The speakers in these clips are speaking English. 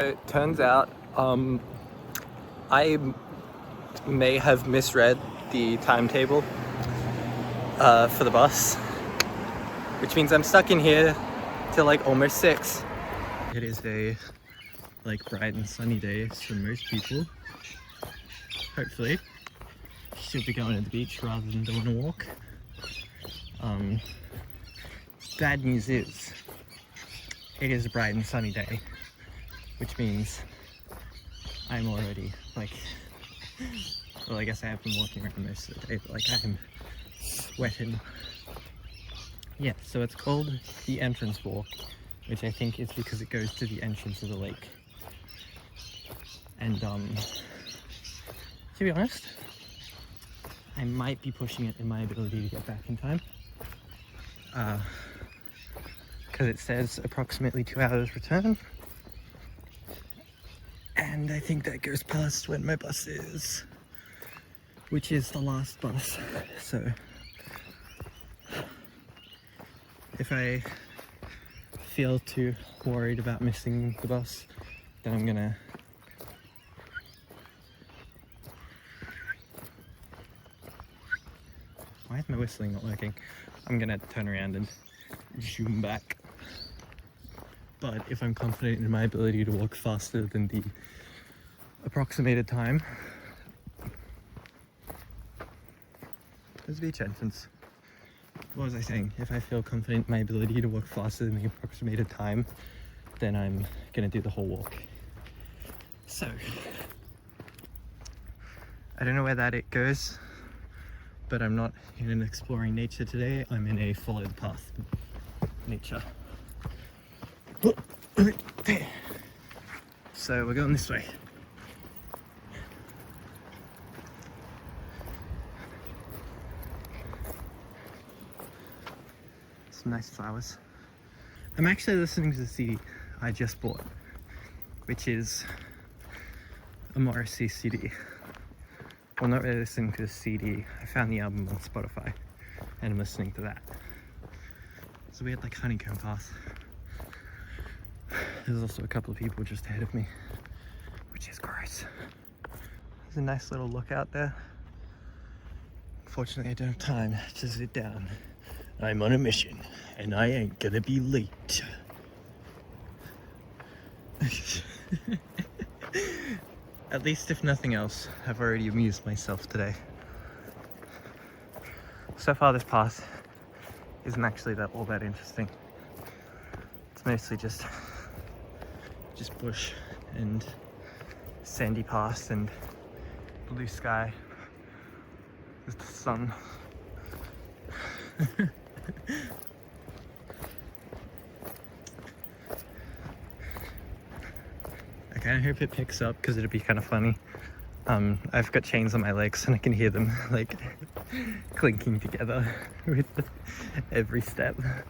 It turns out I may have misread the timetable for the bus, which means I'm stuck in here till like almost 6. It is a like bright and sunny day for most people. Hopefully she'll be going to the beach rather than doing a walk. Bad news is it is a bright and sunny day, which means I'm already like, well, I guess I have been walking around most of the day, but like I'm sweating. Yeah, so it's called the entrance walk, which I think is because it goes to the entrance of the lake. And to be honest, I might be pushing it in my ability to get back in time. Because it says approximately 2 hours return. And I think that goes past when my bus is, which is the last bus. So if I feel too worried about missing the bus, then I'm gonna why is my whistling not working? I'm gonna turn around and zoom back. But if I'm confident in my ability to walk faster than the approximated time, there's a beach entrance. What was I saying? If I feel confident in my ability to walk faster than the approximated time, then I'm gonna do the whole walk. So, I don't know where that it goes, but I'm not in an exploring nature today. I'm in a follow the path nature. So we're going this way. Some nice flowers. I'm actually listening to the CD I just bought, which is a Morrissey CD. Well, not really listening to the CD. I found the album on Spotify and I'm listening to that. So we had like honeycomb path. There's also a couple of people just ahead of me, which is gross. There's a nice little look out there. Unfortunately, I don't have time to sit down. I'm on a mission, and I ain't gonna be late. At least if nothing else, I've already amused myself today. So far this path isn't actually all that interesting. It's mostly just bush and sandy paths and blue sky with the sun. I kind of hope it picks up because it'd be kind of funny. I've got chains on my legs and I can hear them like clinking together with every step. I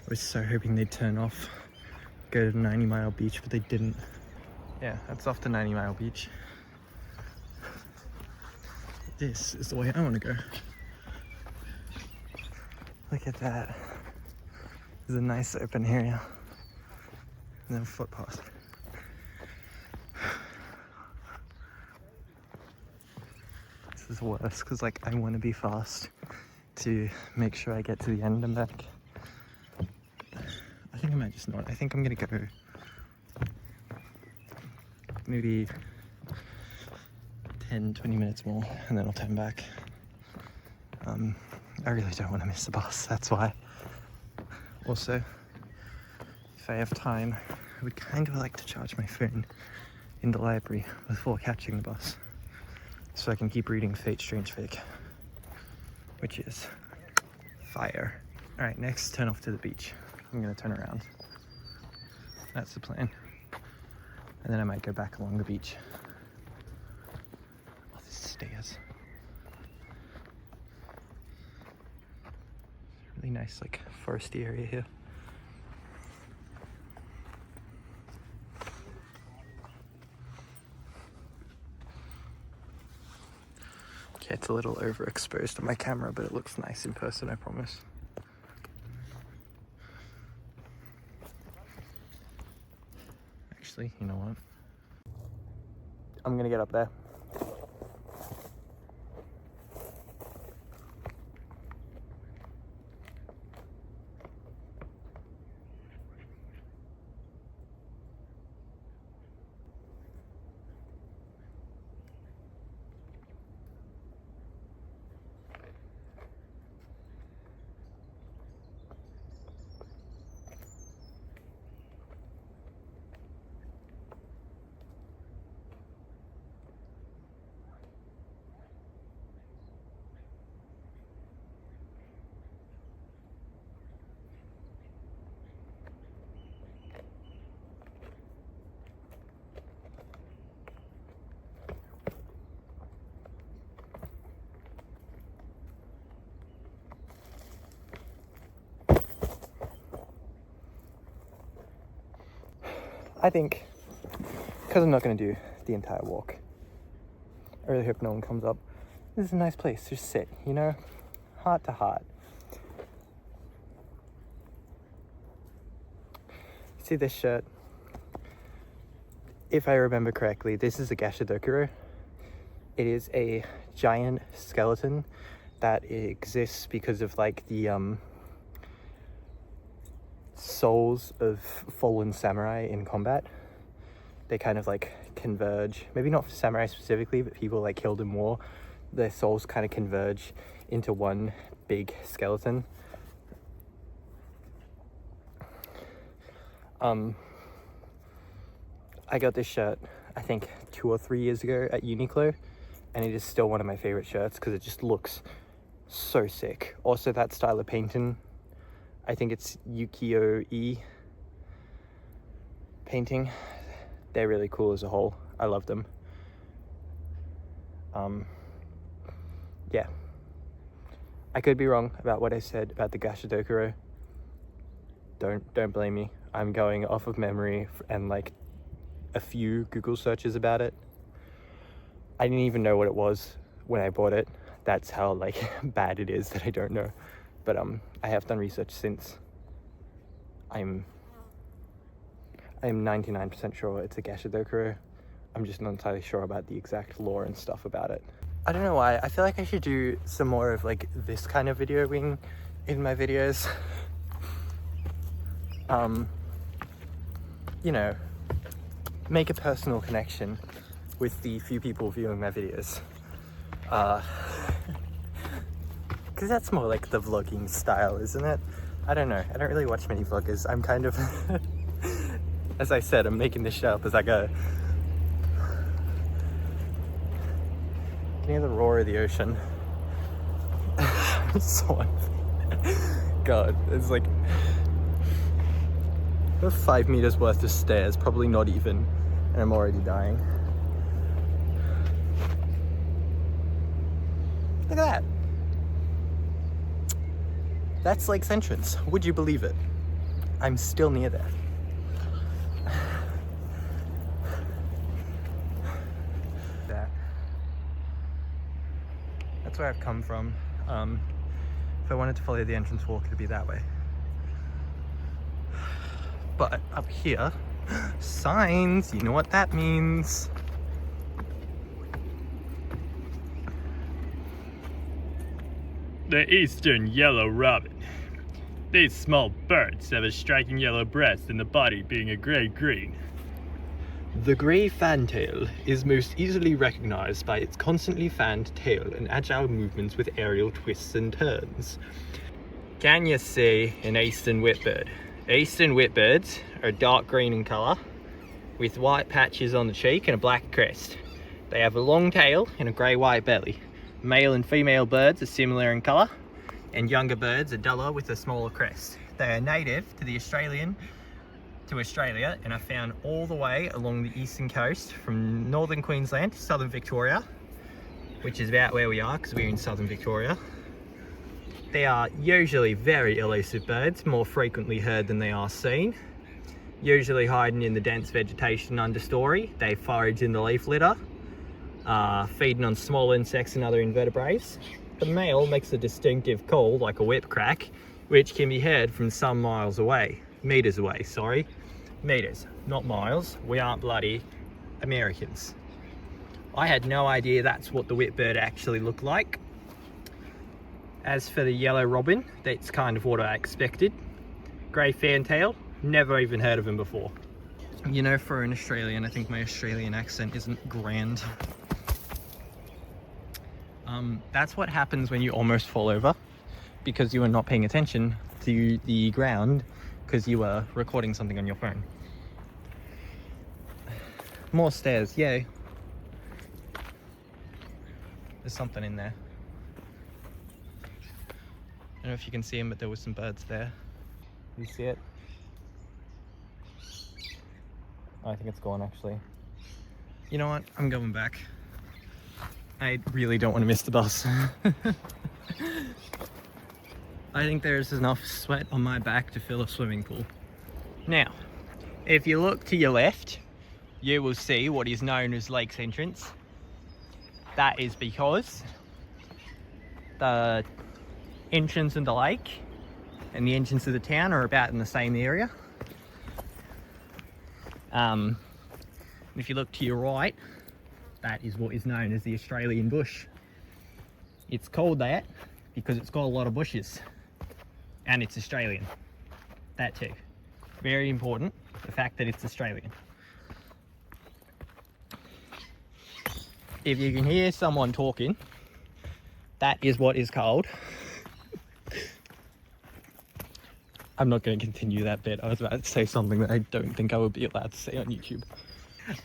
was so hoping they'd turn off, go to 90 Mile Beach, but they didn't. Yeah, that's off to 90 Mile Beach. This is the way I want to go. Look at that. There's a nice open area. And then a footpath. This is worse because like I want to be fast to make sure I get to the end and back. I think I might just not. I think I'm gonna go maybe 10-20 minutes more and then I'll turn back. I really don't want to miss the bus, that's why. Also, if I have time, I would kind of like to charge my phone in the library before catching the bus, so I can keep reading Fate Strange Fake, which is fire. Alright, next turn off to the beach. I'm gonna turn around. That's the plan. And then I might go back along the beach. Oh, there's stairs. Really nice, like, foresty area here. Okay, it's a little overexposed on my camera, but it looks nice in person, I promise. Actually, you know what? I'm gonna get up there. I think, because I'm not going to do the entire walk, I really hope no one comes up. This is a nice place to just sit, you know, heart to heart. See this shirt? If I remember correctly, this is a Gashadokuro. It is a giant skeleton that exists because of like the souls of fallen samurai in combat. They kind of like converge, maybe not for samurai specifically, but people like killed in war. Their souls kind of converge into one big skeleton. I got this shirt, I think 2 or 3 years ago at Uniqlo, and it is still one of my favorite shirts because it just looks so sick. Also, that style of painting, I think it's ukiyo-e painting. They're really cool as a whole. I love them. Yeah. I could be wrong about what I said about the Gashadokuro. Don't blame me. I'm going off of memory and like a few Google searches about it. I didn't even know what it was when I bought it. That's how like bad it is that I don't know. But I have done research since. I'm 99% sure it's a Gashadokuro. I'm just not entirely sure about the exact lore and stuff about it. I don't know why. I feel like I should do some more of like this kind of videoing in my videos. You know, make a personal connection with the few people viewing my videos. Because that's more like the vlogging style, isn't it? I don't know. I don't really watch many vloggers. I'm kind of, as I said, I'm making this shit up as I go. Can you hear the roar of the ocean? So God, it's like 5 meters worth of stairs, probably not even, and I'm already dying. Look at that. That's Lake's entrance. Would you believe it? I'm still near there. There. That's where I've come from. If I wanted to follow the entrance walk, it'd be that way. But up here, signs, you know what that means. The eastern yellow robin. These small birds have a striking yellow breast and the body being a grey-green. The grey fantail is most easily recognized by its constantly fanned tail and agile movements with aerial twists and turns. Can you see an eastern whitbird? Eastern whitbirds are dark green in colour, with white patches on the cheek and a black crest. They have a long tail and a grey-white belly. Male and female birds are similar in colour, and younger birds are duller with a smaller crest. They are native to Australia and are found all the way along the eastern coast from northern Queensland to southern Victoria, which is about where we are because we're in southern Victoria. They are usually very elusive birds, more frequently heard than they are seen. Usually hiding in the dense vegetation understory, they forage in the leaf litter, feeding on small insects and other invertebrates. The male makes a distinctive call like a whip crack, which can be heard from some meters away. meters, not miles. We aren't bloody Americans. I had no idea that's what the whitbird actually looked like. As for the yellow robin, that's kind of what I expected. Grey fantail, never even heard of him before. You know, for an Australian, I think my Australian accent isn't grand. That's what happens when you almost fall over because you are not paying attention to the ground because you are recording something on your phone. More stairs, yay. There's something in there. I don't know if you can see him, but there was some birds there. You see it? Oh, I think it's gone actually. You know what? I'm going back. I really don't want to miss the bus. I think there's enough sweat on my back to fill a swimming pool. Now, if you look to your left, you will see what is known as Lake's Entrance. That is because the entrance of the lake and the entrance of the town are about in the same area. If you look to your right, that is what is known as the Australian bush. It's called that because it's got a lot of bushes and it's Australian. That too. Very important, the fact that it's Australian. If you can hear someone talking, that is what is called. I'm not going to continue that bit. I was about to say something that I don't think I would be allowed to say on YouTube.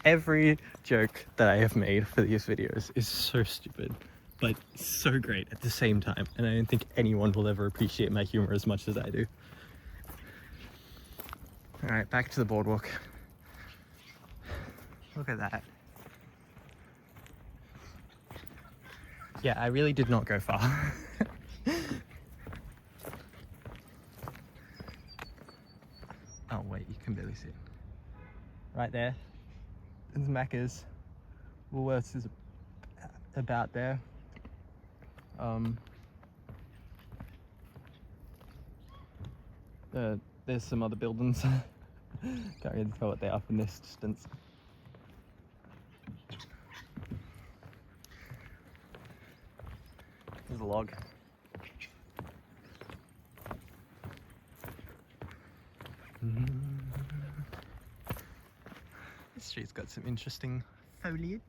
Every joke that I have made for these videos is so stupid, but so great at the same time. And I don't think anyone will ever appreciate my humor as much as I do. All right, back to the boardwalk. Look at that. Yeah, I really did not go far. Oh wait, you can barely see it. Right there. There's Macca's. Woolworths is about there. There's some other buildings. Can't really tell what they are from this distance. There's a log. This street's got some interesting foliage.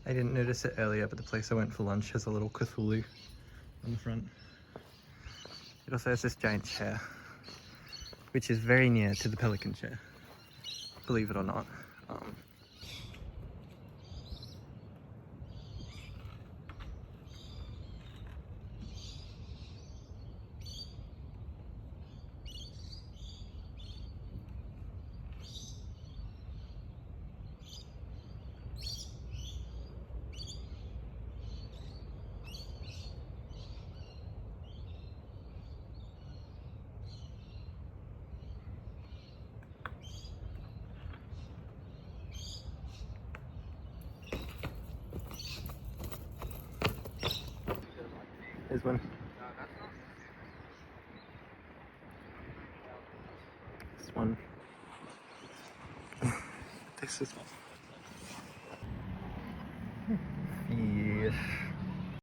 I didn't notice it earlier, but the place I went for lunch has a little Cthulhu on the front. It also has this giant chair, which is very near to the pelican chair, believe it or not. There's one. This one. This is